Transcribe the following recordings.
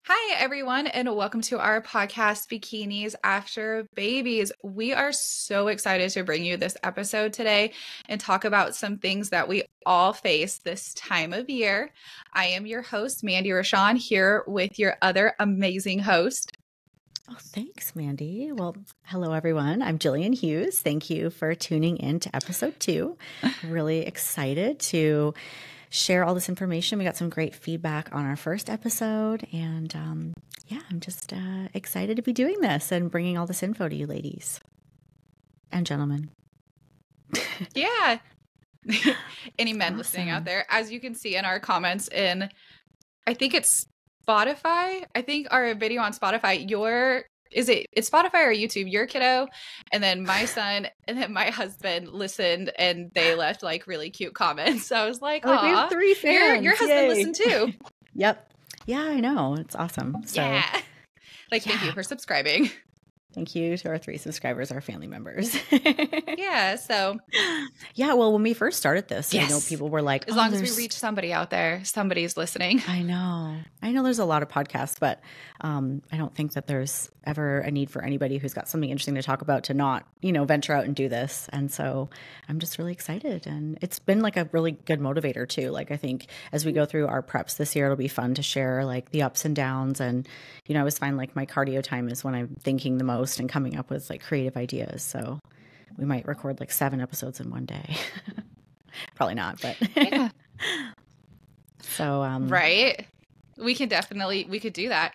Hi, everyone, and welcome to our podcast, Bikinis After Babies. We are so excited to bring you this episode today and talk about some things that we all face this time of year. I am your host, Mandy Rashawn, here with your other amazing host. Oh, thanks, Mandy. Well, hello, everyone. I'm Gillian Hughes. Thank you for tuning in to episode 2. Really excited to share all this information. We got some great feedback on our first episode, and I'm just excited to be doing this and bringing all this info to you ladies and gentlemen. Yeah. Any men listening out there, as you can see in our comments I think it's Spotify. I think our video on Spotify, it's Spotify or YouTube, your kiddo, and then my son, and then my husband listened, and they left like really cute comments. So I was like, we have 3 fans. Your husband listened too. Yep. Yeah, I know. It's awesome. So, yeah. Thank you for subscribing. Thank you to our 3 subscribers, our family members. Yeah. So, well, when we first started this, yes. I know people were like, as long as we reach somebody out there, somebody's listening. I know there's a lot of podcasts, but I don't think that there's ever a need for anybody who's got something interesting to talk about to not, venture out and do this. And so I'm just really excited. And it's been like a really good motivator too. Like, I think as we go through our preps this year, it'll be fun to share like the ups and downs. And, I always find like my cardio time is when I'm thinking the most and coming up with like creative ideas. So we might record like 7 episodes in one day. Probably not, but yeah. So, right. We could do that.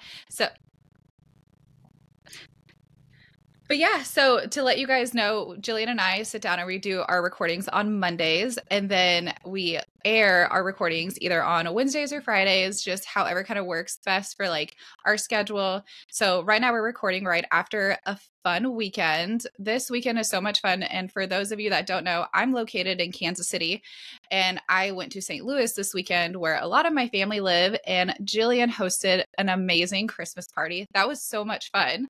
But yeah, so to let you guys know, Gillian and I sit down and we do our recordings on Mondays, and then we air our recordings either on Wednesdays or Fridays, just however kind of works best for like our schedule. So right now we're recording right after a fun weekend. This weekend is so much fun. And for those of you that don't know, I'm located in Kansas City, and I went to St. Louis this weekend where a lot of my family live, and Gillian hosted an amazing Christmas party. That was so much fun.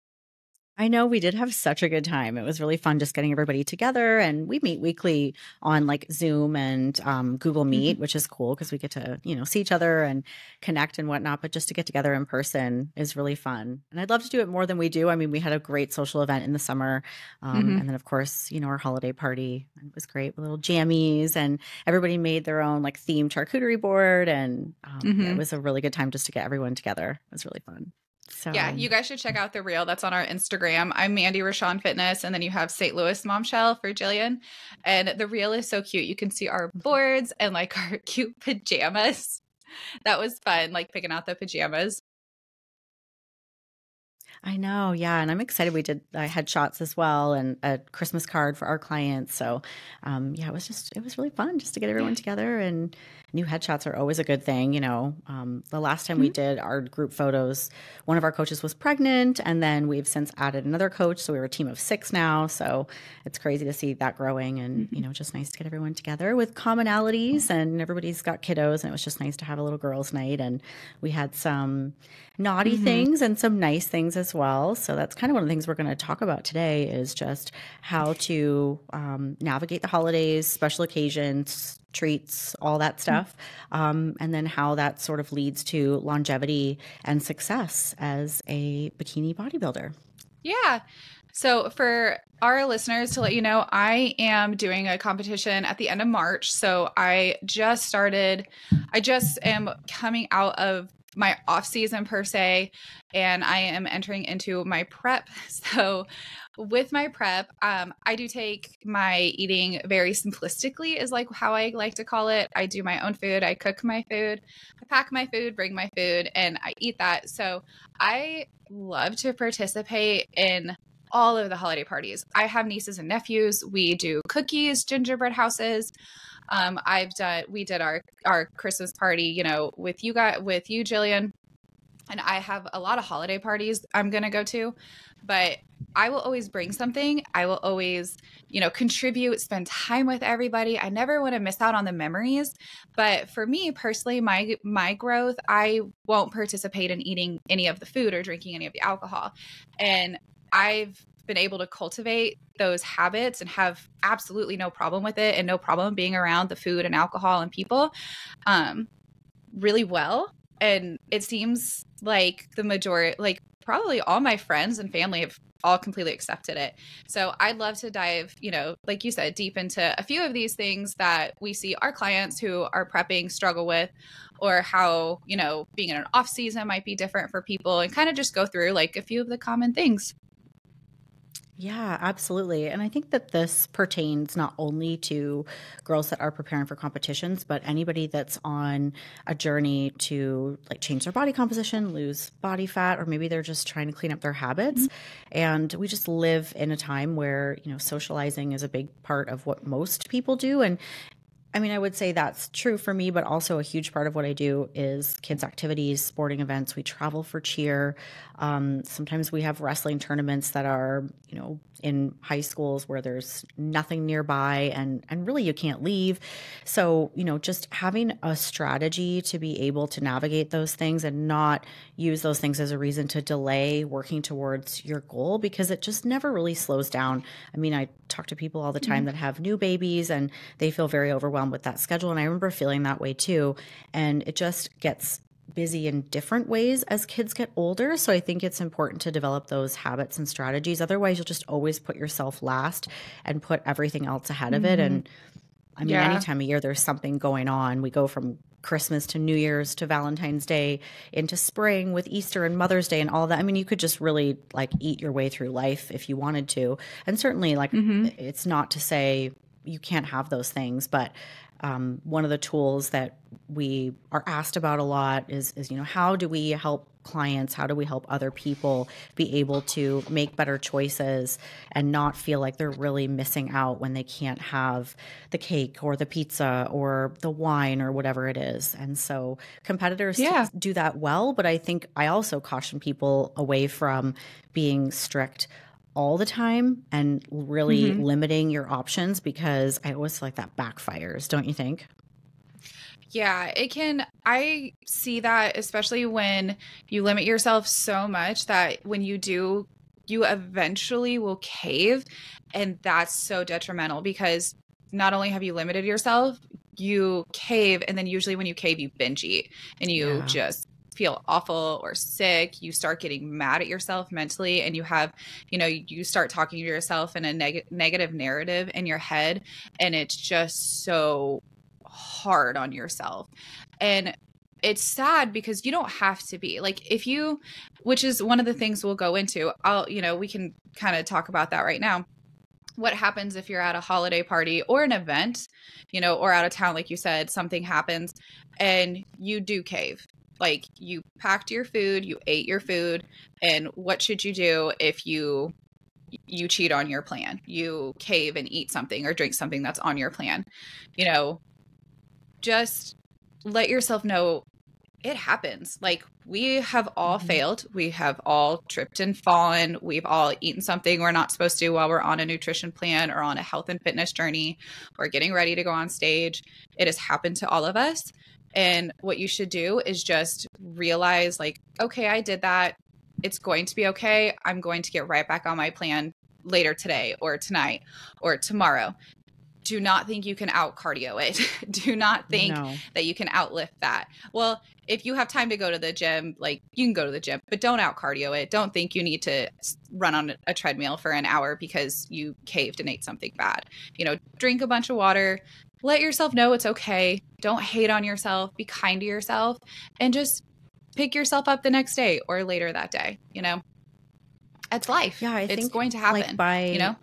I know we did have such a good time. It was really fun just getting everybody together, and we meet weekly on like Zoom and Google Meet, which is cool because we get to, see each other and connect and whatnot. But just to get together in person is really fun. And I'd love to do it more than we do. I mean, we had a great social event in the summer. And then of course, our holiday party. It was great with little jammies, and everybody made their own like themed charcuterie board. And it was a really good time just to get everyone together. It was really fun. So, yeah, you guys should check out the reel that's on our Instagram. I'm Mandy Rashawn Fitness, and then you have St. Louis Momshell for Gillian. And the reel is so cute. You can see our boards and like our cute pajamas. That was fun, like picking out the pajamas. I know. Yeah. And I'm excited. We did headshots as well and a Christmas card for our clients. So it was really fun just to get everyone together, and new headshots are always a good thing. The last time we did our group photos, one of our coaches was pregnant, and then we've since added another coach. So we were a team of 6 now. So it's crazy to see that growing, and, just nice to get everyone together with commonalities, and everybody's got kiddos, and it was just nice to have a little girls' night. And we had some naughty things and some nice things as well. So that's kind of one of the things we're going to talk about today, is just how to navigate the holidays, special occasions, treats, all that stuff. And then how that sort of leads to longevity and success as a bikini bodybuilder. Yeah. So for our listeners, to let you know, I am doing a competition at the end of March. So I just am coming out of my off season per se, and I am entering into my prep. So with my prep, I do take my eating very simplistically, is like how I like to call it. I do my own food. I cook my food. I pack my food, bring my food, and I eat that. So I love to participate in all of the holiday parties. I have nieces and nephews. We do cookies, gingerbread houses. We did our Christmas party, with you, Gillian, and I have a lot of holiday parties I'm going to go to, but I will always bring something. I will always, contribute, spend time with everybody. I never want to miss out on the memories. But for me personally, my growth, I won't participate in eating any of the food or drinking any of the alcohol. And I've been able to cultivate those habits and have absolutely no problem with it, and no problem being around the food and alcohol and people really well. And it seems like the majority, like probably all my friends and family have all completely accepted it. So I'd love to dive, like you said, deep into a few of these things that we see our clients who are prepping struggle with, or how, being in an off season might be different for people, and kind of just go through like a few of the common things. Yeah, absolutely. And I think that this pertains not only to girls that are preparing for competitions, but anybody that's on a journey to like change their body composition, lose body fat, or maybe they're just trying to clean up their habits. And we just live in a time where, socializing is a big part of what most people do. And I mean, I would say that's true for me, but also a huge part of what I do is kids' activities, sporting events. We travel for cheer. Sometimes we have wrestling tournaments that are, in high schools where there's nothing nearby and really you can't leave. So, just having a strategy to be able to navigate those things and not use those things as a reason to delay working towards your goal, because it just never really slows down. I mean, I talk to people all the time that have new babies and they feel very overwhelmed with that schedule. And I remember feeling that way too. And it just gets busy in different ways as kids get older. So I think it's important to develop those habits and strategies. Otherwise, you'll just always put yourself last and put everything else ahead of it. And I mean, any time of year there's something going on. We go from Christmas to New Year's to Valentine's Day into spring with Easter and Mother's Day and all that. I mean, you could just really like eat your way through life if you wanted to. And certainly like it's not to say you can't have those things, but one of the tools that we are asked about a lot is, how do we help clients? How do we help other people be able to make better choices and not feel like they're really missing out when they can't have the cake or the pizza or the wine or whatever it is? And so competitors do that well, but I think I also caution people away from being strict all the time and really limiting your options, because I always feel like that backfires, don't you think? Yeah, it can. I see that especially when you limit yourself so much that when you do, you eventually will cave. And that's so detrimental, because not only have you limited yourself, you cave. And then usually when you cave, you binge eat and you just feel awful or sick. You start getting mad at yourself mentally, and you have, you start talking to yourself in a negative narrative in your head. And it's just so hard on yourself. And it's sad because you don't have to be like, if you, which is one of the things we'll go into. We can kind of talk about that right now. What happens if you're at a holiday party or an event, or out of town, like you said, something happens and you do cave. Like, you packed your food, you ate your food, and what should you do if you cheat on your plan? You cave and eat something or drink something that's on your plan. Just let yourself know it happens. Like, we have all failed. We have all tripped and fallen. We've all eaten something we're not supposed to while we're on a nutrition plan or on a health and fitness journey or getting ready to go on stage. It has happened to all of us. And what you should do is just realize, like, okay, I did that. It's going to be okay. I'm going to get right back on my plan later today or tonight or tomorrow. Do not think you can out cardio it. Do not think that you can outlift that. Well, if you have time to go to the gym, like, you can go to the gym, but don't out cardio it. Don't think you need to run on a treadmill for an hour because you caved and ate something bad. Drink a bunch of water. Let yourself know it's okay. Don't hate on yourself. Be kind to yourself, and just pick yourself up the next day or later that day. It's life. Yeah, it's going to happen. Like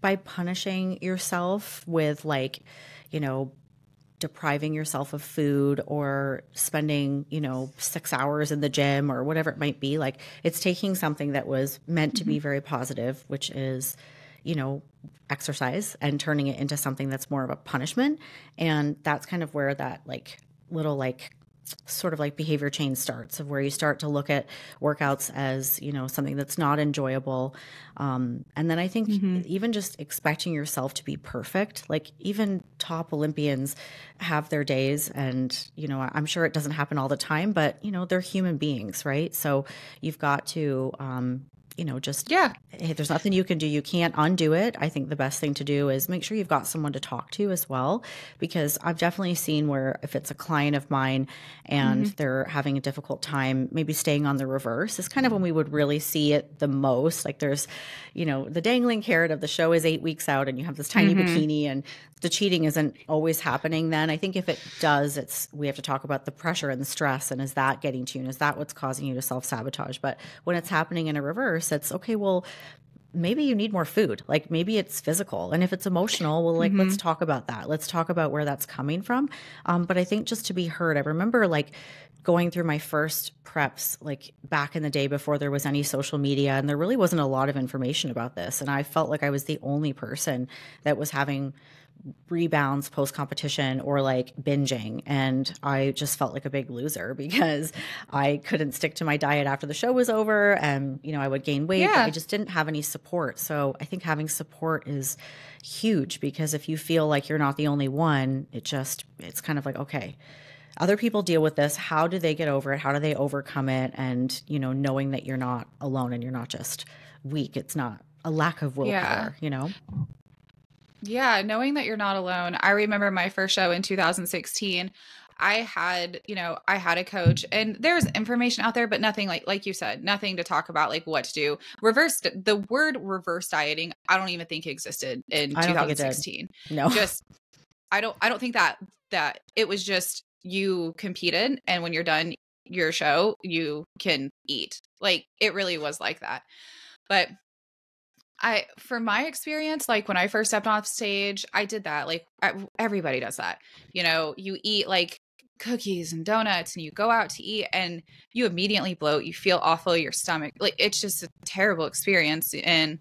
by punishing yourself with, like, depriving yourself of food or spending, 6 hours in the gym or whatever it might be, like, it's taking something that was meant to be very positive, which is, exercise, and turning it into something that's more of a punishment. And that's kind of where that little sort of like behavior change starts, of where you start to look at workouts as, something that's not enjoyable. And then I think even just expecting yourself to be perfect, like, even top Olympians have their days, and, I'm sure it doesn't happen all the time, but, they're human beings, right? So you've got to, just, Yeah. hey, there's nothing you can do. You can't undo it. I think the best thing to do is make sure you've got someone to talk to as well, because I've definitely seen where if it's a client of mine and they're having a difficult time, maybe staying on the reverse is kind of when we would really see it the most. Like there's, the dangling carrot of the show is 8 weeks out and you have this tiny bikini and the cheating isn't always happening then. I think if it does, we have to talk about the pressure and the stress, and is that getting to you, and is that what's causing you to self-sabotage? But when it's happening in a reverse, it's okay, well, maybe you need more food. Like maybe it's physical. And if it's emotional, well, like, let's talk about that. Let's talk about where that's coming from. But I think just to be heard, I remember like going through my first preps, like back in the day before there was any social media, and there really wasn't a lot of information about this. And I felt like I was the only person that was having rebounds post competition or like binging, and I just felt like a big loser because I couldn't stick to my diet after the show was over, and I would gain weight, but I just didn't have any support. So I think having support is huge, because if you feel like you're not the only one, it's kind of like, okay, other people deal with this, how do they get over it, how do they overcome it? And knowing that you're not alone and you're not just weak, it's not a lack of willpower. Yeah, knowing that you're not alone. I remember my first show in 2016. I had a coach, and there's information out there, but nothing like you said, nothing to talk about like what to do. The word reverse dieting, I don't even think existed in 2016. No. I don't think that it was just you competed, and when you're done your show, you can eat. Like it really was like that. But for my experience, like when I first stepped off stage, I did that. Like everybody does that. You eat like cookies and donuts and you go out to eat and you immediately bloat. You feel awful. Your stomach, like it's just a terrible experience. And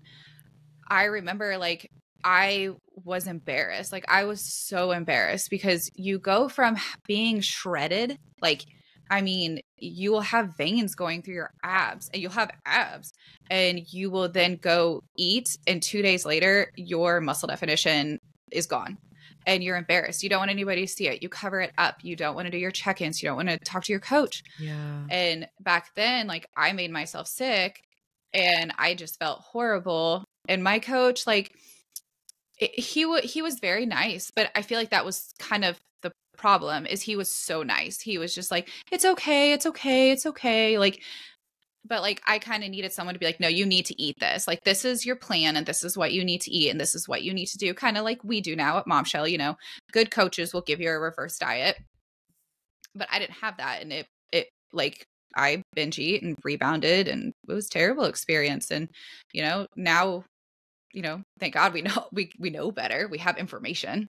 I remember like I was embarrassed. Like I was so embarrassed because you go from being shredded, like I mean, you will have veins going through your abs, and you'll have abs, and you will then go eat, and 2 days later, your muscle definition is gone, and you're embarrassed. You don't want anybody to see it. You cover it up. You don't want to do your check-ins. You don't want to talk to your coach. Yeah. And back then, like I made myself sick, and I just felt horrible. And my coach, like he was very nice, but I feel like that was kind of the problem is he was so nice. He was just like, it's okay. It's okay. It's okay. Like, but like, I kind of needed someone to be like, no, you need to eat this. Like, this is your plan and this is what you need to eat. And this is what you need to do. Kind of like we do now at Momshell, good coaches will give you a reverse diet, but I didn't have that. And it like I binge eat and rebounded, and it was a terrible experience. And, now, thank God we know better. We have information.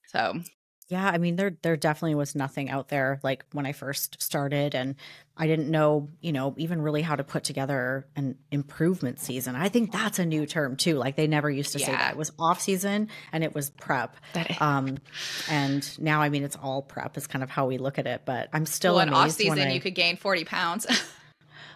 So yeah, I mean, there definitely was nothing out there like when I first started, and I didn't know, even really how to put together an improvement season. I think that's a new term too. Like they never used to say that. It was off season and it was prep. And now, I mean, it's all prep is kind of how we look at it, but I'm still amazed. Off season, you could gain 40 pounds.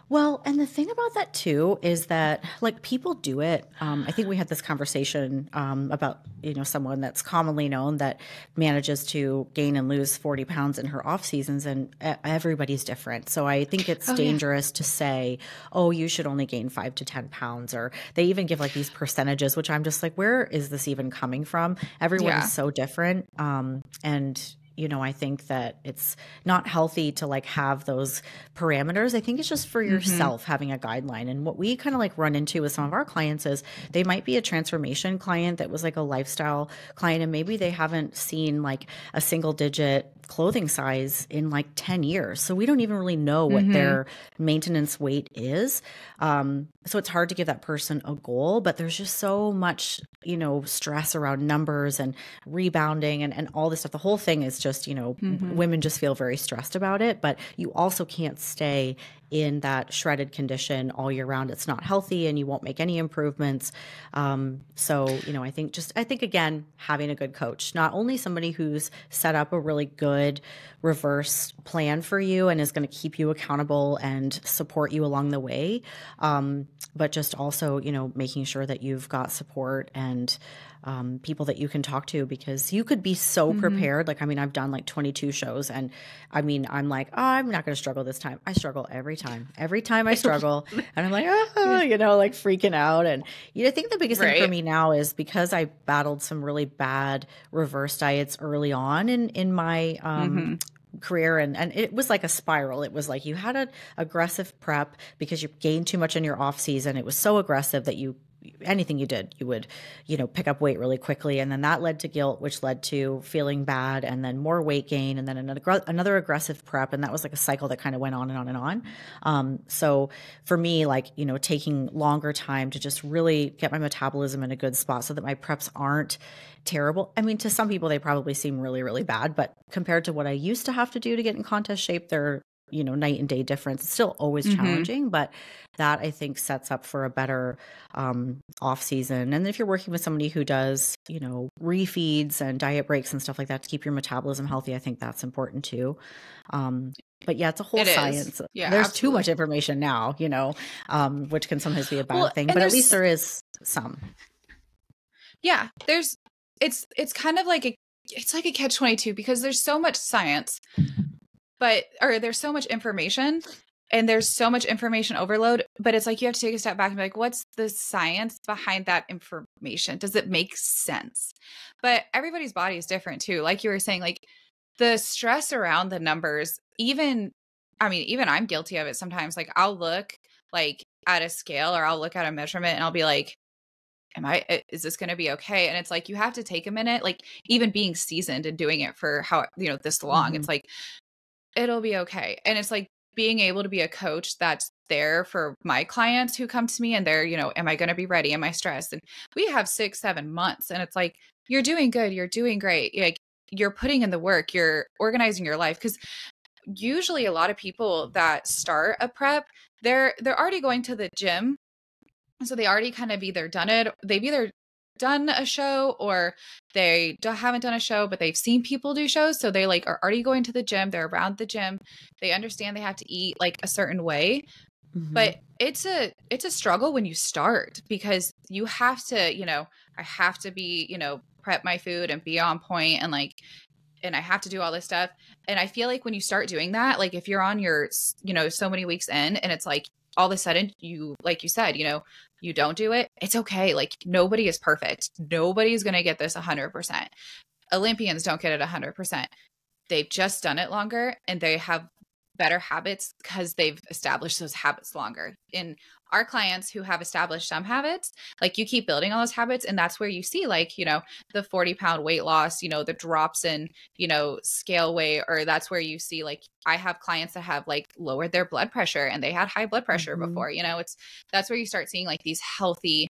Well, and the thing about that too is that like people do it. I think we had this conversation about, someone that's commonly known that manages to gain and lose 40 pounds in her off seasons, and everybody's different. So I think it's dangerous to say, oh, you should only gain 5 to 10 pounds, or they even give like these percentages, which I'm just like, where is this even coming from? Everyone is so different. And I think that it's not healthy to like have those parameters. I think it's just for yourself having a guideline. And what we kind of like run into with some of our clients is they might be a transformation client that was like a lifestyle client, and maybe they haven't seen like a single digit clothing size in like 10 years. So we don't even really know what their maintenance weight is. So it's hard to give that person a goal, but there's just so much, stress around numbers and rebounding and all this stuff. The whole thing is just, women just feel very stressed about it, but you also can't stay in that shredded condition all year round. It's not healthy and you won't make any improvements. So, I think again, having a good coach, not only somebody who's set up a really good reverse plan for you and is going to keep you accountable and support you along the way, but just also, making sure that you've got support and people that you can talk to, because you could be so prepared. Like, I mean, I've done like 22 shows, and I mean, I'm like, oh, I'm not going to struggle this time. I struggle every time. Every time I struggle, and I'm like, oh, you know, like freaking out. And I think the biggest thing for Right. me now is because I battled some really bad reverse diets early on in my career, and it was like a spiral. It was like you had an aggressive prep because you gained too much in your off season. It was so aggressive that anything you did, you would, pick up weight really quickly. And then that led to guilt, which led to feeling bad, and then more weight gain, and then another aggressive prep. And that was like a cycle that kind of went on and on and on. So for me, like, taking longer time to just really get my metabolism in a good spot so that my preps aren't terrible. I mean, to some people, they probably seem really, really bad, but compared to what I used to have to do to get in contest shape, they're, night and day difference. It's still always challenging, but that I think sets up for a better off season. And if you're working with somebody who does, refeeds and diet breaks and stuff like that to keep your metabolism healthy, I think that's important too. But yeah, it's a whole science. Yeah, there's absolutely. too much information now, which can sometimes be a bad thing, but at least there is some. Yeah, it's kind of like it's like a catch-22, because there's so much science, or there's so much information, and there's so much information overload, but it's like you have to take a step back and be like, what's the science behind that information? Does it make sense? But everybody's body is different too. Like you were saying, like the stress around the numbers, even I'm guilty of it sometimes. Like I'll look like at a scale, or I'll look at a measurement, and I'll be like, is this going to be okay? And it's like, you have to take a minute, like even being seasoned and doing it for this long, it's like, it'll be okay. And it's like being able to be a coach that's there for my clients who come to me, and they're, am I going to be ready? Am I stressed? And we have 6-7 months, and it's like, you're doing good. You're doing great. Like you're putting in the work, you're organizing your life. Cause usually a lot of people that start a prep, they're already going to the gym. So they already kind of they've either done a show, or they haven't done a show, but they've seen people do shows. So they like are already going to the gym. They're around the gym. They understand they have to eat like a certain way. But it's a struggle when you start, because you have to, I have to be, prep my food and be on point, and like, and I have to do all this stuff. And I feel like when you start doing that, like if you're on your, so many weeks in, and it's like all of a sudden you, like you said, you don't do it, it's okay. Like nobody is perfect. Nobody's going to get this 100%. Olympians don't get it 100%. They've just done it longer, and they have better habits because they've established those habits longer. In our clients who have established some habits, like you keep building all those habits, and that's where you see like, the 40-pound weight loss, the drops in, scale weight, or that's where you see like, I have clients that have like lowered their blood pressure, and they had high blood pressure before, that's where you start seeing like these healthy,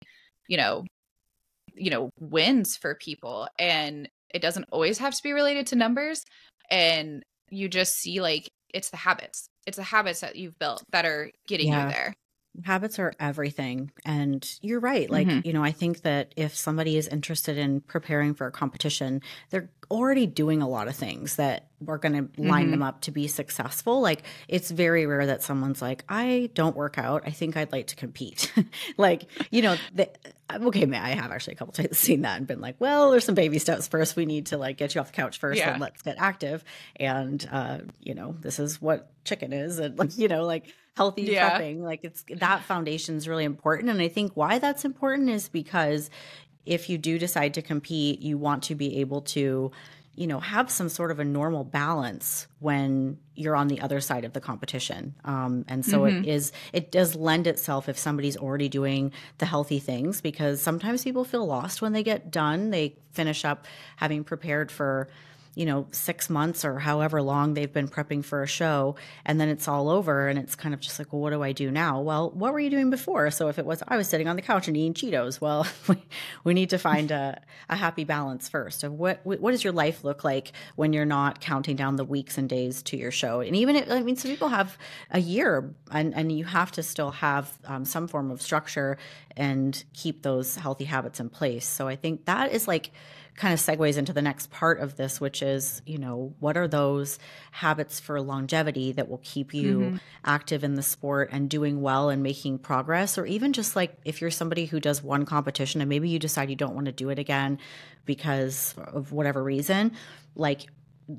wins for people. And it doesn't always have to be related to numbers. And you just see like, it's the habits that you've built that are getting you there. Habits are everything. And you're right. Like, I think that if somebody is interested in preparing for a competition, they're already doing a lot of things that are going to line them up to be successful. Like it's very rare that someone's like, I don't work out, I think I'd like to compete. Like, okay, I have actually a couple times seen that and been like, well, there's some baby steps first. We need to like get you off the couch first, and let's get active. And, this is what chicken is. And like, like healthy prepping, like it's that foundation is really important. And I think why that's important is because if you do decide to compete, you want to be able to, have some sort of a normal balance when you're on the other side of the competition. And so it does lend itself if somebody's already doing the healthy things, because sometimes people feel lost when they get done. They finish up having prepared for, 6 months or however long they've been prepping for a show, and then it's all over, and it's kind of just like, well, what do I do now? Well, what were you doing before? So if it was, I was sitting on the couch and eating Cheetos, well, we need to find a happy balance first of what does your life look like when you're not counting down the weeks and days to your show. And even some people have a year, and you have to still have some form of structure and keep those healthy habits in place. So I think that is like kind of segues into the next part of this, which is, you know, what are those habits for longevity that will keep you Mm-hmm. active in the sport and doing well and making progress? Or even just like if you're somebody who does one competition and maybe you decide you don't want to do it again because of whatever reason, like,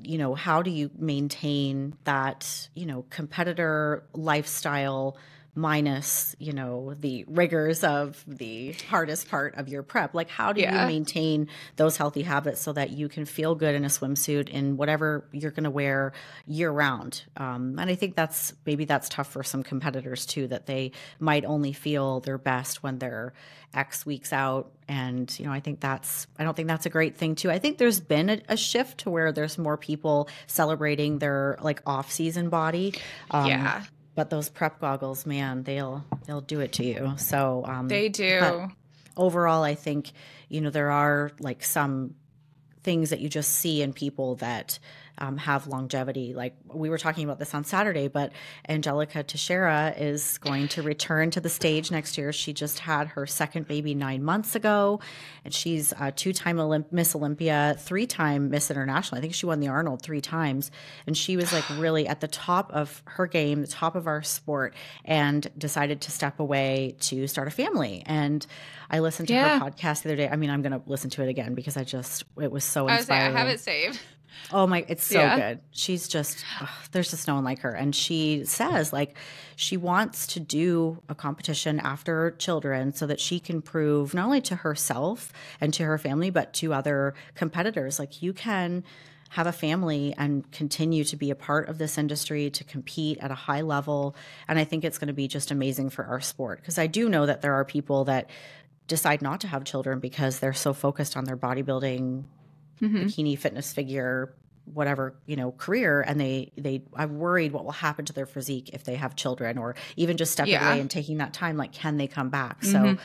you know, how do you maintain that, you know, competitor lifestyle minus, you know, the rigors of the hardest part of your prep? Like, how do you Yeah. maintain those healthy habits so that you can feel good in a swimsuit in whatever you're going to wear year round? And I think maybe that's tough for some competitors too, that they might only feel their best when they're X weeks out. And, you know, I don't think that's a great thing too. I think there's been a shift to where there's more people celebrating their like off season body. Yeah. But those prep goggles, man, they'll do it to you. So, They but do. overall, I think, you know, there are like some things that you just see in people that have longevity. Like we were talking about this on Saturday, but Angelica Teixeira is going to return to the stage next year. She just had her second baby 9 months ago, and she's a two-time Miss Olympia, three-time Miss International. I think she won the Arnold 3 times, and she was like really at the top of her game, the top of our sport, and decided to step away to start a family. And I listened to her podcast the other day. I mean, I'm going to listen to it again because it was so I would say I inspiring. have it saved. Oh my, it's so good. She's just, there's just no one like her. And she says like she wants to do a competition after children so that she can prove not only to herself and to her family, but to other competitors, like you can have a family and continue to be a part of this industry, to compete at a high level. And I think it's going to be just amazing for our sport. Because I do know that there are people that decide not to have children because they're so focused on their bodybuilding, bikini fitness figure, whatever, you know, career. And they I'm worried what will happen to their physique if they have children, or even just stepping away and taking that time, like, can they come back? So,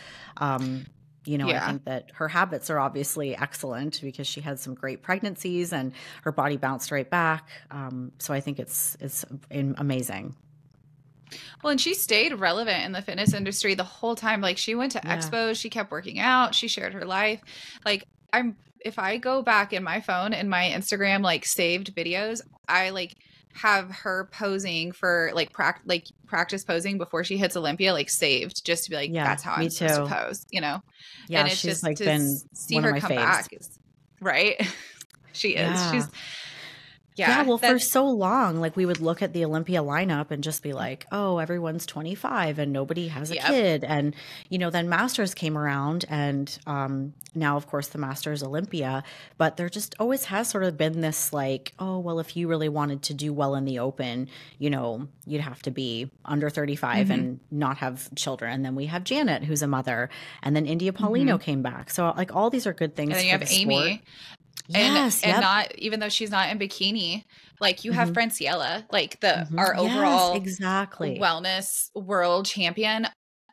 you know, I think that her habits are obviously excellent because she had some great pregnancies and her body bounced right back. So I think it's amazing. Well, and she stayed relevant in the fitness industry the whole time. Like she went to expos, she kept working out, she shared her life. Like if I go back in my phone and my Instagram, like saved videos, I like have her posing for like practice posing before she hits Olympia, like saved just to be like, that's how I'm supposed to pose, you know? Yeah. And it's She's just like to been see one of her my come faves. back. Right. She is. Yeah. She's, Yeah, well, for so long, like we would look at the Olympia lineup and just be like, oh, everyone's 25 and nobody has a kid. And, you know, then Masters came around and now, of course, the Masters Olympia. But there just always has sort of been this like, oh, well, if you really wanted to do well in the Open, you know, you'd have to be under 35 and not have children. And then we have Janet, who's a mother. And then India Paulino came back. So like all these are good things. And then you have Amy. Sport. Yes, and not, even though she's not in bikini, like you have Franciella, like our overall wellness world champion.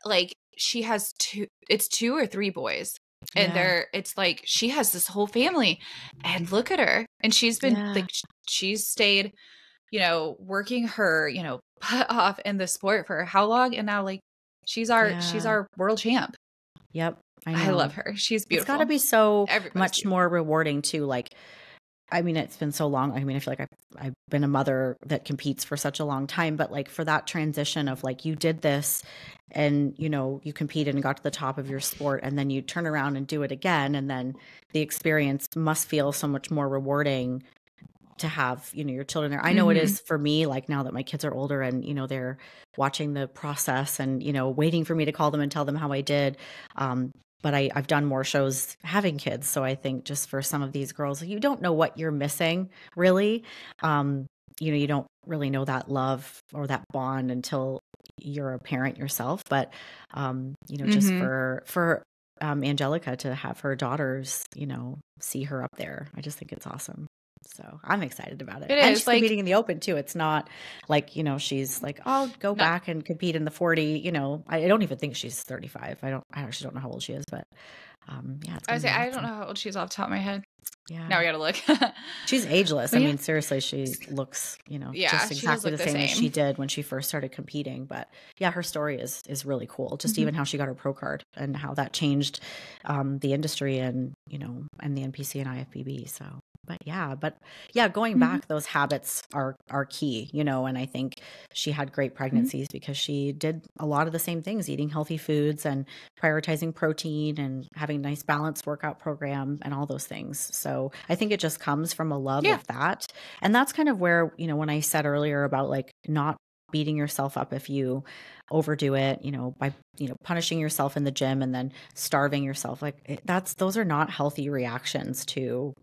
Like she has two or three boys, and it's like she has this whole family, and look at her, and she's been like she's stayed, you know, working her, you know, butt off in the sport for how long, and now like she's our world champ. Yep. I love her. She's beautiful. It's got to be so much more rewarding too. Like, I mean, it's been so long. I mean, I feel like I've been a mother that competes for such a long time, but like for that transition of like, you did this and, you know, you competed and got to the top of your sport and then you turn around and do it again. And then the experience must feel so much more rewarding to have, you know, your children there. I know it is for me, like now that my kids are older and, you know, they're watching the process and, you know, waiting for me to call them and tell them how I did. But I've done more shows having kids. So I think just for some of these girls, you don't know what you're missing, really. You know, you don't really know that love or that bond until you're a parent yourself. But, you know, just for Angelica to have her daughters, you know, see her up there, I just think it's awesome. So I'm excited about it. And she's competing in the Open too. It's not like, you know, she's like, I'll go back and compete in the 40. You know, I don't even think she's 35. I actually don't know how old she is, but yeah. I don't know how old she is off the top of my head. Yeah. Now we got to look. She's ageless. But I yeah. mean, seriously, she looks, Yeah, just she does exactly look the the same as same. she did when she first started competing. But yeah, her story is really cool. Just even how she got her pro card and how that changed the industry and, and the NPC and IFBB. So, but yeah, going back, those habits are key, and I think she had great pregnancies because she did a lot of the same things, eating healthy foods and prioritizing protein and having a nice balanced workout program and all those things. So I think it just comes from a love of that. And that's kind of where, when I said earlier about like not beating yourself up if you overdo it, by, punishing yourself in the gym and then starving yourself, like those are not healthy reactions to,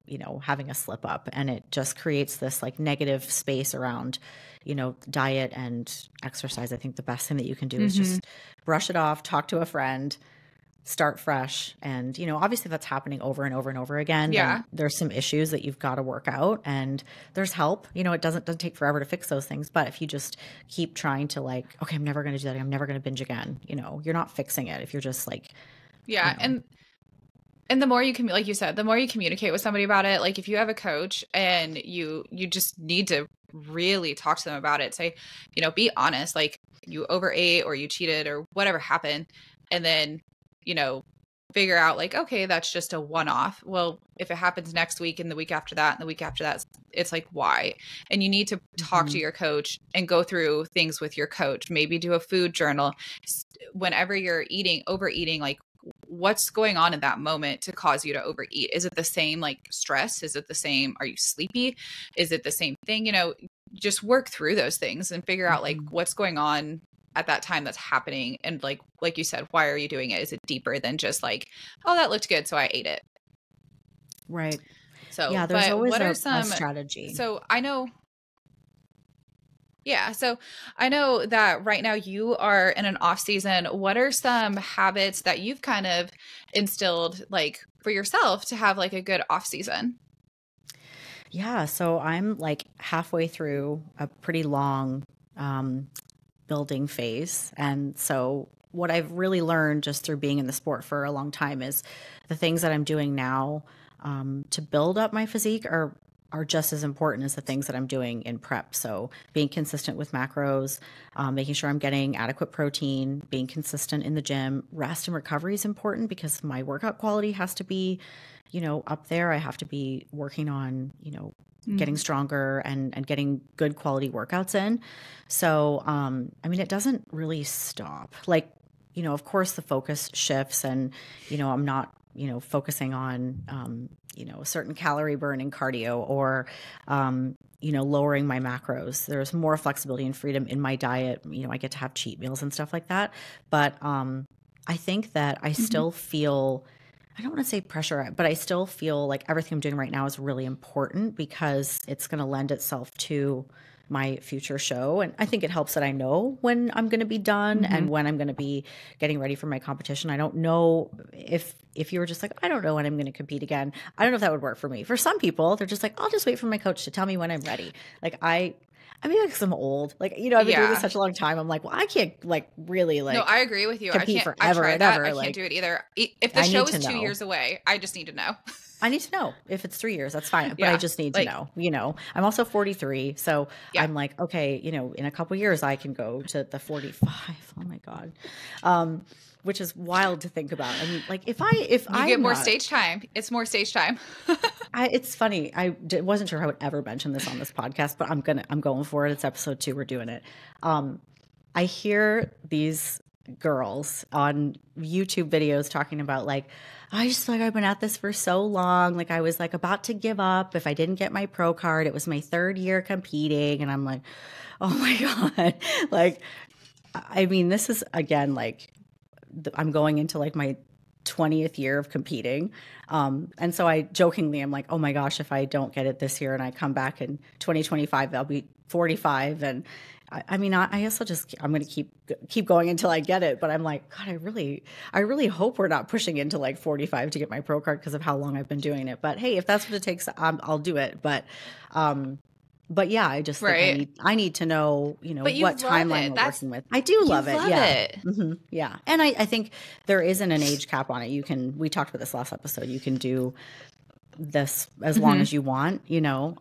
having a slip up. And it just creates this like negative space around, diet and exercise. I think the best thing that you can do is just brush it off, talk to a friend, start fresh. And, obviously that's happening over and over and over again. Yeah. Then there's some issues that you've got to work out and there's help. It doesn't take forever to fix those things. But if you just keep trying to like, okay, I'm never going to do that. I'm never going to binge again. You're not fixing it if you're just like, yeah. And the more you can, like you said, the more you communicate with somebody about it, like if you have a coach and you just need to really talk to them about it, say, be honest, like you overate or you cheated or whatever happened. And then, figure out like, okay, that's just a one-off. Well, if it happens next week and the week after that and the week after that, it's like, why? And you need to talk to your coach and go through things with your coach, maybe do a food journal. Whenever you're overeating, like what's going on in that moment to cause you to overeat? Is it the same like stress? Is it the same? Are you sleepy? Is it the same thing? Just work through those things and figure out like what's going on at that time that's happening. And like you said, why are you doing it? Is it deeper than just like, oh, that looked good, so I ate it? Right. So yeah, there's always a strategy. So I know that right now you are in an off season. What are some habits that you've kind of instilled like for yourself to have like a good off season? Yeah. So I'm like halfway through a pretty long, building phase. And so what I've really learned just through being in the sport for a long time is the things that I'm doing now to build up my physique are just as important as the things that I'm doing in prep. So being consistent with macros, making sure I'm getting adequate protein, being consistent in the gym, rest and recovery is important because my workout quality has to be, up there. I have to be working on, getting stronger and getting good quality workouts in. So, it doesn't really stop. Like, of course the focus shifts and, I'm not, focusing on, a certain calorie burn in cardio or, lowering my macros. There's more flexibility and freedom in my diet. I get to have cheat meals and stuff like that. But, I think that I still feel, I don't want to say pressure, but I still feel like everything I'm doing right now is really important because it's going to lend itself to my future show. And I think it helps that I know when I'm going to be done and when I'm going to be getting ready for my competition. I don't know if you were just like, I don't know when I'm going to compete again. I don't know if that would work for me. For some people, they're just like, I'll just wait for my coach to tell me when I'm ready. Like I mean, like I'm old, like, I've been doing this such a long time. I'm like, well, I can't like really like, no, I agree with you. Compete I can't, forever and ever. I like, can't do it either. If the show is 2 years away, I just need to know. I need to know if it's 3 years, that's fine. But I just need to know, I'm also 43. So I'm like, okay, in a couple years I can go to the 45. Oh my God. Which is wild to think about. I mean, like if I get more stage time, it's more stage time. It's funny. I wasn't sure I would ever mention this on this podcast, but I'm going for it. It's episode 2. We're doing it. I hear these girls on YouTube videos talking about like, I just feel like I've been at this for so long. Like I was like about to give up if I didn't get my pro card. It was my 3rd year competing. And I'm like, oh my God. Like, I mean, this is again, like I'm going into like my 20th year of competing. And so I jokingly, I'm like, oh my gosh, if I don't get it this year and I come back in 2025, I'll be 45. And I mean, I guess I'm going to keep going until I get it. But I'm like, God, I really hope we're not pushing into like 45 to get my pro card because of how long I've been doing it. But hey, if that's what it takes, I'll do it. But yeah, I just think I need to know, what timeline we're working with. I do love it. Yeah. Yeah. And I think there isn't an age cap on it. We talked about this last episode. You can do this as long Mhm. as you want, you know.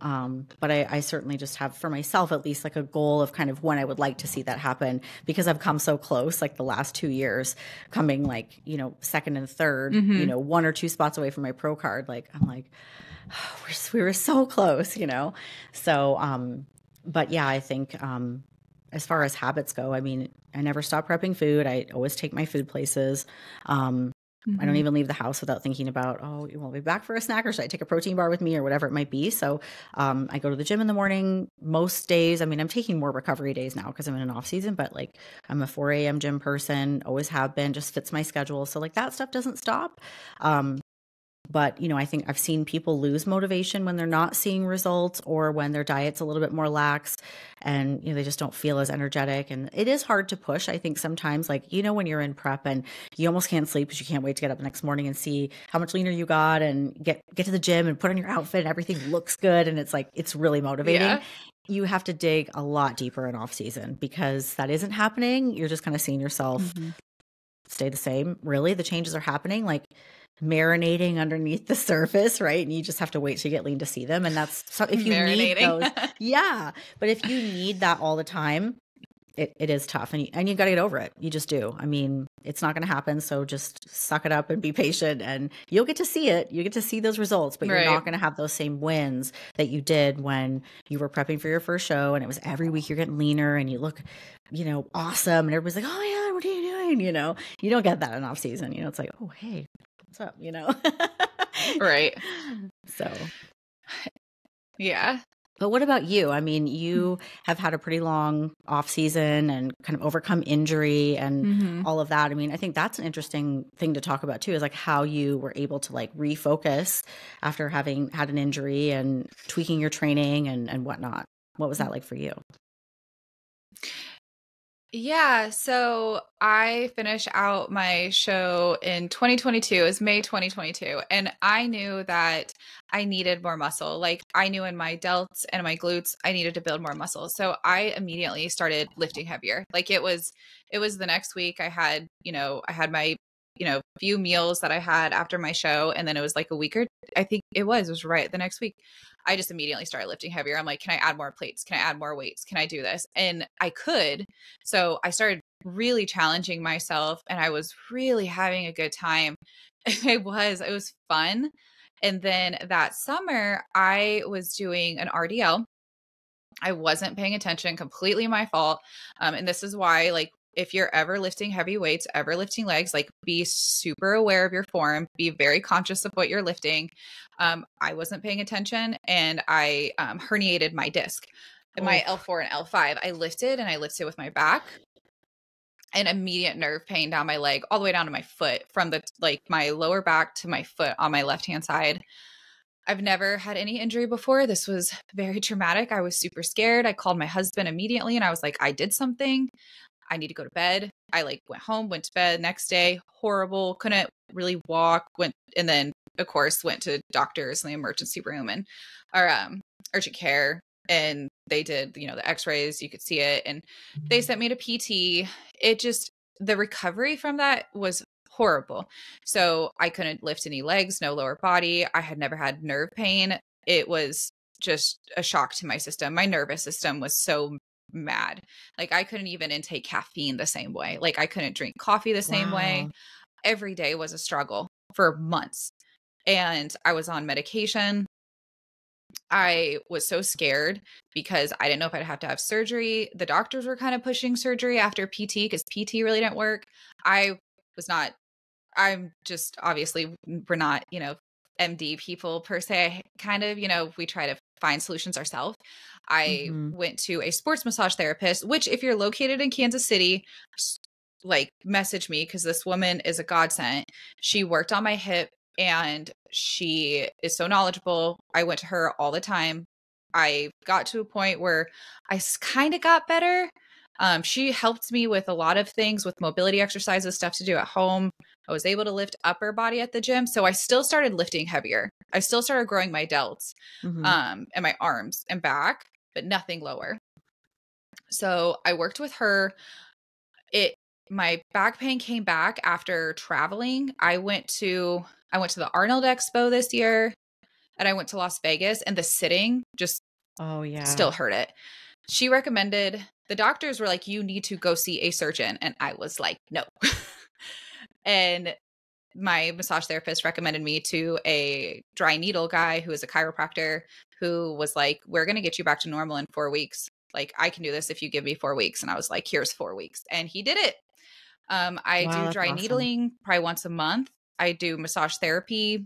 But I certainly just have for myself at least like a goal of kind of when I would like to see that happen, because I've come so close, like the last 2 years, coming like, you know, second and third, you Mhm. know, 1 or 2 spots away from my pro card. Like I'm like, oh, we were so close, you know. So, but yeah, I think as far as habits go, I mean, I never stop prepping food. I always take my food places. Um, I don't Mhm. even leave the house without thinking about, oh, you want to be back for a snack, or should I take a protein bar with me, or whatever it might be. So I go to the gym in the morning most days. I mean, I'm taking more recovery days now because I'm in an off season, but like I'm a 4 a.m. gym person, always have been, just fits my schedule. So like that stuff doesn't stop. Um, but, you know, I think I've seen people lose motivation when they're not seeing results, or when their diet's a little bit more lax, and, you know, they just don't feel as energetic. And it is hard to push. I think sometimes, like, you know, when you're in prep and you almost can't sleep because you can't wait to get up the next morning and see how much leaner you got, and get to the gym and put on your outfit and everything looks good. And it's like, it's really motivating. Yeah. You have to dig a lot deeper in off season because that isn't happening. You're just kind of seeing yourself Mhm. stay the same. Really, the changes are happening like marinating underneath the surface, right? And you just have to wait to get lean to see them. And that's so if you need Marinating. those, yeah. But if you need that all the time, it is tough, and you got to get over it. You just do. I mean, it's not going to happen. So just suck it up and be patient, and you'll get to see it. You get to see those results, but you're Right. not going to have those same wins that you did when you were prepping for your first show. And it was every week you're getting leaner and you look, you know, awesome. And everybody's like, oh yeah, what are you doing? You know, you don't get that in off season. You know, it's like, oh, hey, what's up? You know? Right. So, Yeah. but what about you? I mean, you have had a pretty long off season and kind of overcome injury and Mhm. all of that. I mean, I think that's an interesting thing to talk about too, is like how you were able to like refocus after having had an injury and tweaking your training and whatnot. What was that like for you? Yeah, so I finished out my show in 2022. It was May 2022, and I knew that I needed more muscle. Like I knew in my delts and my glutes, I needed to build more muscle. So I immediately started lifting heavier. Like it was the next week I had, I had my, few meals that I had after my show, and then it was like a week or I think it was right the next week. I just immediately started lifting heavier. I'm like, can I add more plates? Can I add more weights? Can I do this? And I could. So I started really challenging myself, and I was really having a good time. It was fun. And then that summer, I was doing an RDL. I wasn't paying attention, completely my fault. And this is why, like, if you're ever lifting heavy weights, ever lifting legs, like be super aware of your form, be very conscious of what you're lifting. I wasn't paying attention, and I herniated my disc, my Oh, L4 and L5. I lifted, and I lifted with my back, and immediate nerve pain down my leg, all the way down to my foot, from the like my lower back to my foot on my left hand side. I've never had any injury before. This was very traumatic. I was super scared. I called my husband immediately, and I was like, I did something. I need to go to bed. I like went home, went to bed. Next day, horrible. Couldn't really walk. And then of course went to doctors in the emergency room and or urgent care. And they did, the x-rays, you could see it. And they sent me to PT. The recovery from that was horrible. So I couldn't lift any legs, no lower body. I had never had nerve pain. It was just a shock to my system. My nervous system was so mad. Like I couldn't even intake caffeine the same way. Like I couldn't drink coffee the same way. wow. Every day was a struggle for months. And I was on medication. I was so scared because I didn't know if I'd have to have surgery. The doctors were kind of pushing surgery after PT because PT really didn't work. I was not, I'm just obviously, we're not, MD people per se. Kind of, we try to find solutions ourselves. I Hmm. went to a sports massage therapist, which, if you're located in Kansas City, like message me because this woman is a godsend. She worked on my hip, and she is so knowledgeable. I went to her all the time. I got to a point where I kind of got better. She helped me with a lot of things, with mobility exercises, stuff to do at home. I was able to lift upper body at the gym. So I still started lifting heavier. I still started growing my delts, Hmm. and my arms and back, but nothing lower. So I worked with her. It My back pain came back after traveling. I went to the Arnold Expo this year. and I went to Las Vegas, and the sitting just Oh still yeah. hurt it. She recommended, the doctors were like, you need to go see a surgeon. And I was like, no. And my massage therapist recommended me to a dry needle guy who is a chiropractor, who was like, we're going to get you back to normal in 4 weeks. Like, I can do this if you give me 4 weeks. And I was like, here's 4 weeks. And he did it. I Wow, do that's dry awesome. needling probably once a month. I do massage therapy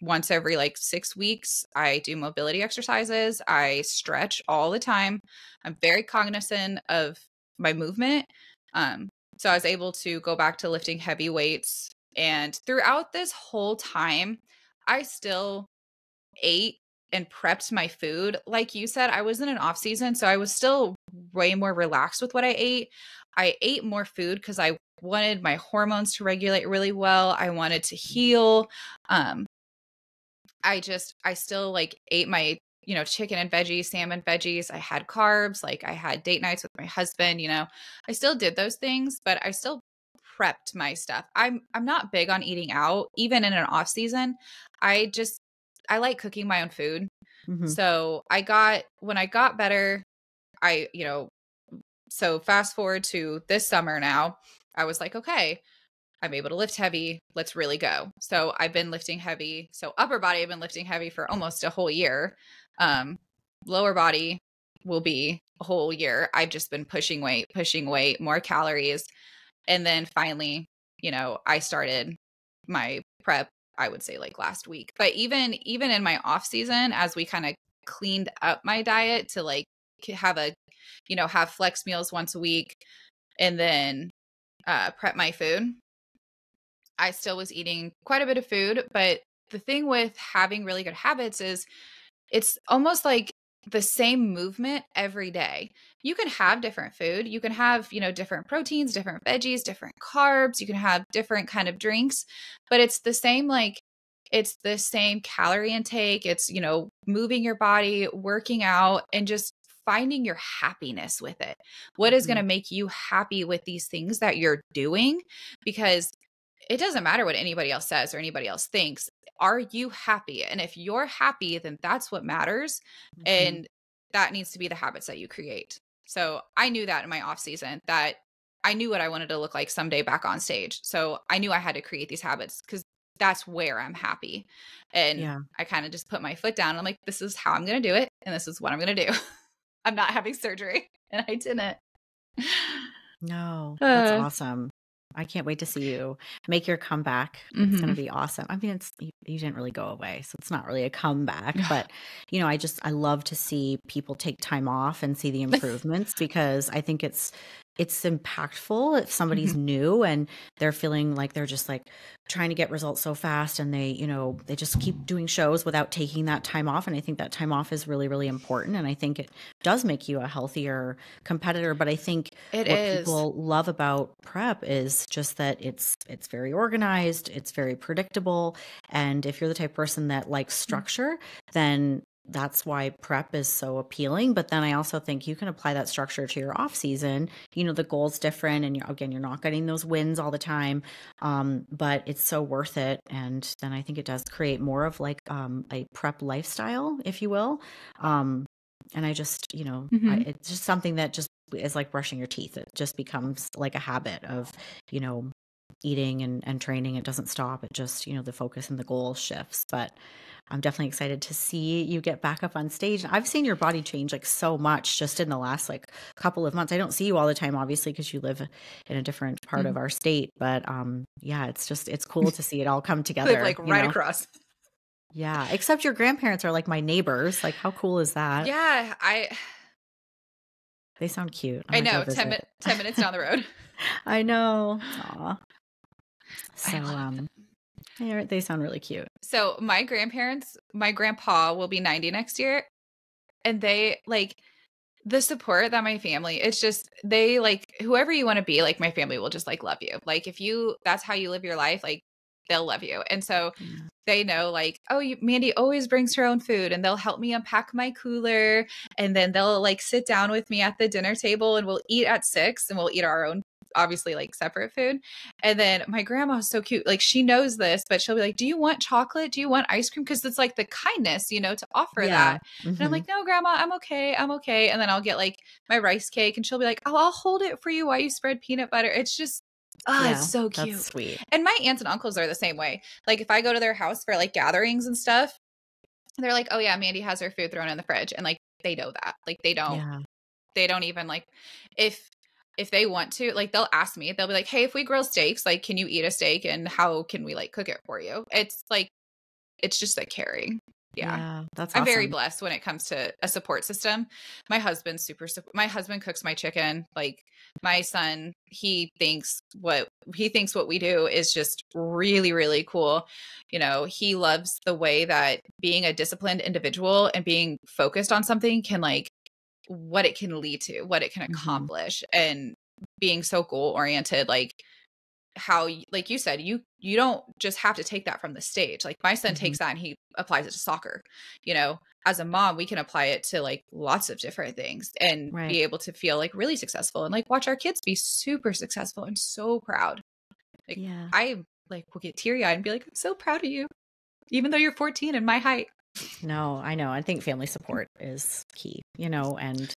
once every like 6 weeks. I do mobility exercises. I stretch all the time. I'm very cognizant of my movement. So I was able to go back to lifting heavy weights. And throughout this whole time, I still ate and prepped my food. Like you said, I was in an off season, so I was still way more relaxed with what I ate. I ate more food because I wanted my hormones to regulate really well. I wanted to heal. Um, I still like ate my, chicken and veggies, salmon veggies. I had carbs, like I had date nights with my husband, I still did those things, but I still prepped my stuff. I'm not big on eating out, even in an off season. I like cooking my own food. Hmm. So when I got better, I, so fast forward to this summer now, I was like, okay, I'm able to lift heavy. Let's really go. So I've been lifting heavy. So upper body, I've been lifting heavy for almost a whole year. Lower body will be a whole year. I've just been pushing weight, more calories. And then finally, I started my prep, I would say like last week. But even in my off season, as we kind of cleaned up my diet to like have have flex meals once a week, and then prep my food, I still was eating quite a bit of food. But the thing with having really good habits is it's almost like the same movement every day. You can have different food. You can have, different proteins, different veggies, different carbs. You can have different kind of drinks, but it's the same calorie intake. It's, moving your body, working out, and just finding your happiness with it. What is going Hmm. to make you happy with these things that you're doing? Because it doesn't matter what anybody else says or anybody else thinks. Are you happy? And if you're happy, then that's what matters. Hmm. And that needs to be the habits that you create. So I knew that in my off season, that I knew what I wanted to look like someday back on stage. So I knew I had to create these habits because that's where I'm happy. And Yeah. I kind of just put my foot down. And I'm like, this is how I'm going to do it. And this is what I'm going to do. I'm not having surgery. And I didn't. No, that's Uh, awesome. I can't wait to see you make your comeback. It's going to mhm. be awesome. I mean, you didn't really go away, so it's not really a comeback, but I love to see people take time off and see the improvements because I think it's impactful if somebody's Mhm. new and they're feeling like they're just like trying to get results so fast and they just keep doing shows without taking that time off. And I think that time off is really, really important. And I think it does make you a healthier competitor. But I think It what is. people love about prep is just that it's very organized, it's very predictable, and if you're the type of person that likes structure, then that's why prep is so appealing. But then I also think you can apply that structure to your off season. The goal's different, and you're not getting those wins all the time, but it's so worth it. And then I think it does create more of like a prep lifestyle, if you will. Um, and I just, Mhm. it's just something that just is like brushing your teeth. It just becomes like a habit of, you know, eating and training. It doesn't stop. It just, the focus and the goal shifts. But I'm definitely excited to see you get back up on stage. I've seen your body change like so much just in the last like couple of months. I don't see you all the time, obviously, because you live in a different part Mhm. of our state. But yeah, it's cool to see it all come Live together, like right across. Yeah. Except your grandparents are like my neighbors. Like, how cool is that? Yeah, They sound cute. I I might go know, visit. 10 minutes down the road. I know. Aw. I So, love them. they sound really cute. So my grandpa will be 90 next year, and they like the support that my family, it's just they like whoever you want to be, like my family will just like love you. Like if you that's how you live your life, like they'll love you. And so Yeah. they know like, oh, Mandy always brings her own food, and they'll help me unpack my cooler, and then they'll like sit down with me at the dinner table, and we'll eat at 6, and we'll eat our own obviously like separate food. And then my grandma is so cute. Like she knows this, but she'll be like, do you want chocolate? Do you want ice cream? Cause it's like the kindness, you know, to offer Yeah. that. And I'm like, no, grandma, I'm okay. I'm okay. And then I'll get like my rice cake and she'll be like, oh, I'll hold it for you while you spread peanut butter. It's just, oh, it's Yeah. so That's cute. sweet. And my aunts and uncles are the same way. Like if I go to their house for like gatherings and stuff, they're like, oh yeah, Mandy has her food thrown in the fridge. And like, they know that. Like they don't even like, if they want to, like they'll ask me, they'll be like, hey, if we grill steaks, like, can you eat a steak and how can we like cook it for you? It's like, it's just like caring. Yeah. That's I'm awesome. very blessed when it comes to a support system. My husband's my husband cooks my chicken. Like my son, he thinks what we do is just really, really cool. You know, he loves the way that being a disciplined individual and being focused on something can like what it can lead to, what it can accomplish, and being so goal oriented, like how, like you said, you don't just have to take that from the stage. Like my son takes that and he applies it to soccer. You know, as a mom, we can apply it to like lots of different things and be able to feel like really successful and like watch our kids be super successful and so proud. Like I like will get teary eyed and be like, I'm so proud of you, even though you're 14 and my height. No, I know. I think family support is key, you know, and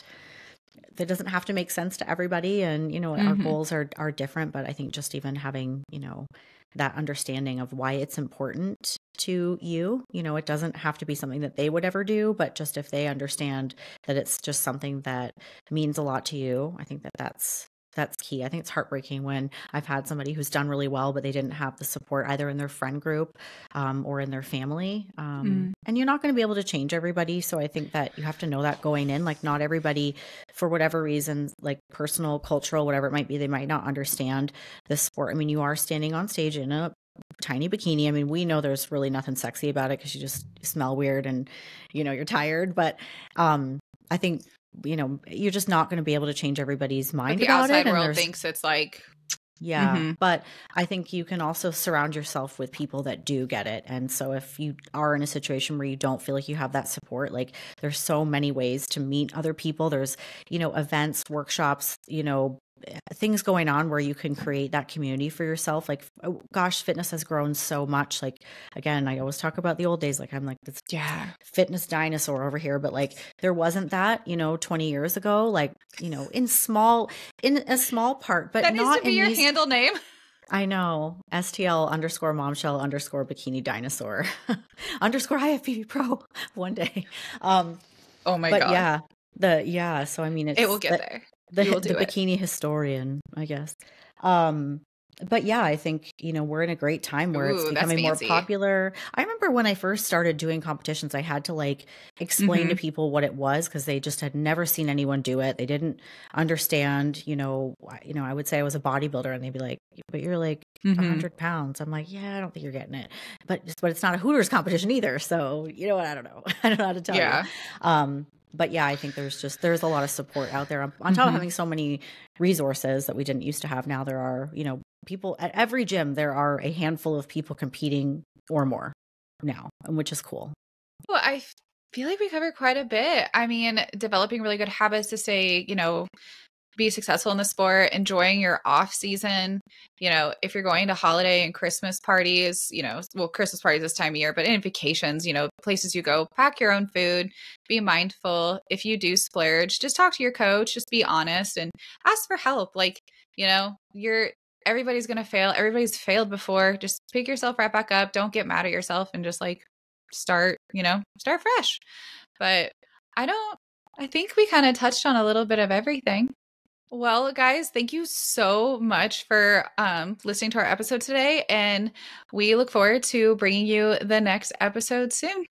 that doesn't have to make sense to everybody. And, you know, our goals are different, but I think just even having, you know, that understanding of why it's important to you, you know, it doesn't have to be something that they would ever do, but just if they understand that it's just something that means a lot to you, I think that that's key. I think it's heartbreaking when I've had somebody who's done really well, but they didn't have the support either in their friend group or in their family. And you're not going to be able to change everybody. So I think that you have to know that going in, like not everybody, for whatever reasons, like personal, cultural, whatever it might be, they might not understand the sport. I mean, you are standing on stage in a tiny bikini. I mean, we know there's really nothing sexy about it because you just smell weird and, you know, you're tired. But I think, you know, you're just not going to be able to change everybody's mind about it. The outside world thinks it's like, but I think you can also surround yourself with people that do get it. And so if you are in a situation where you don't feel like you have that support, like there's so many ways to meet other people. There's, you know, events, workshops, you know, things going on where you can create that community for yourself. Like, oh, gosh, fitness has grown so much. Like, again, I always talk about the old days. Like, I'm like this fitness dinosaur over here, but like there wasn't that, you know, 20 years ago, like, you know, in a small part, but that not needs to be your handle name. I know. STL_momshell_bikini dinosaur underscore IFBB pro one day. Oh my God. So I mean, it will get there. The bikini historian, I guess. But yeah, I think, you know, we're in a great time where it's becoming more popular. I remember when I first started doing competitions, I had to like explain to people what it was because they just had never seen anyone do it. They didn't understand, you know, I would say I was a bodybuilder and they'd be like, but you're like 100 pounds. I'm like, yeah, I don't think you're getting it. But it's not a Hooters competition either. So, you know what? I don't know. I don't know how to tell you. But yeah, I think there's a lot of support out there on top of having so many resources that we didn't used to have. Now there are, you know, people at every gym, there are a handful of people competing or more now, which is cool. Well, I feel like we covered quite a bit. I mean, developing really good habits to stay, you know, be successful in the sport, enjoying your off season. You know, if you're going to holiday and Christmas parties, you know, well, Christmas parties this time of year, but in vacations, you know, places you go, pack your own food, be mindful. If you do splurge, just talk to your coach, just be honest and ask for help. Like, you know, everybody's going to fail. Everybody's failed before. Just pick yourself right back up. Don't get mad at yourself and just like start fresh. But I think we kind of touched on a little bit of everything. Well, guys, thank you so much for listening to our episode today. And we look forward to bringing you the next episode soon.